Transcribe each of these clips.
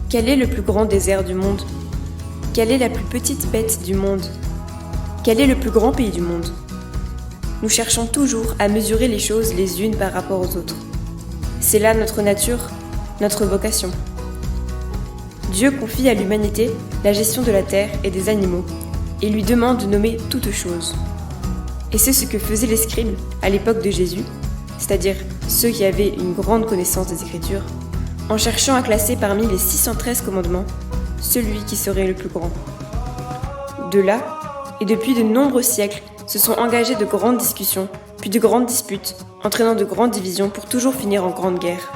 Quel est le plus grand désert du monde? Quelle est la plus petite bête du monde? Quel est le plus grand pays du monde? Nous cherchons toujours à mesurer les choses les unes par rapport aux autres. C'est là notre nature, notre vocation. Dieu confie à l'humanité la gestion de la terre et des animaux et lui demande de nommer toutes choses. Et c'est ce que faisaient les scribes à l'époque de Jésus, c'est-à-dire ceux qui avaient une grande connaissance des Écritures, en cherchant à classer parmi les 613 commandements celui qui serait le plus grand. De là, et depuis de nombreux siècles, se sont engagées de grandes discussions, puis de grandes disputes, entraînant de grandes divisions pour toujours finir en grande guerre.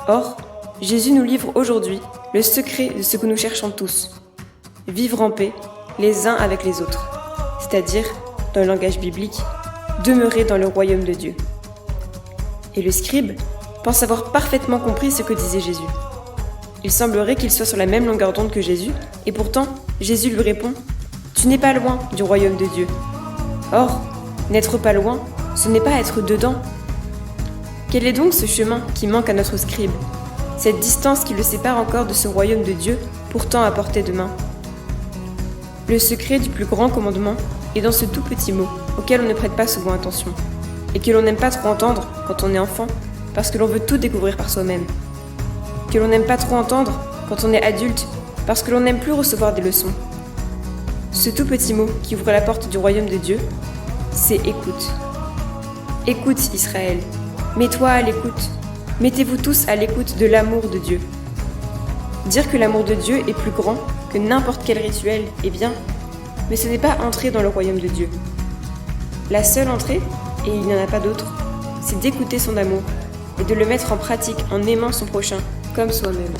Or, Jésus nous livre aujourd'hui le secret de ce que nous cherchons tous, vivre en paix les uns avec les autres, c'est-à-dire, dans le langage biblique, demeurer dans le royaume de Dieu. Et le scribe pense avoir parfaitement compris ce que disait Jésus. Il semblerait qu'il soit sur la même longueur d'onde que Jésus, et pourtant, Jésus lui répond « Tu n'es pas loin du royaume de Dieu ». Or, n'être pas loin, ce n'est pas être dedans. Quel est donc ce chemin qui manque à notre scribe, cette distance qui le sépare encore de ce royaume de Dieu, pourtant à portée de main? Le secret du plus grand commandement est dans ce tout petit mot, auquel on ne prête pas souvent attention, et que l'on n'aime pas trop entendre quand on est enfant, parce que l'on veut tout découvrir par soi-même. Que l'on n'aime pas trop entendre quand on est adulte, parce que l'on n'aime plus recevoir des leçons. Ce tout petit mot qui ouvre la porte du royaume de Dieu, c'est écoute. Écoute Israël, mets-toi à l'écoute, mettez-vous tous à l'écoute de l'amour de Dieu. Dire que l'amour de Dieu est plus grand que n'importe quel rituel est bien, mais ce n'est pas entrer dans le royaume de Dieu. La seule entrée, et il n'y en a pas d'autre, c'est d'écouter son amour et de le mettre en pratique en aimant son prochain comme soi-même.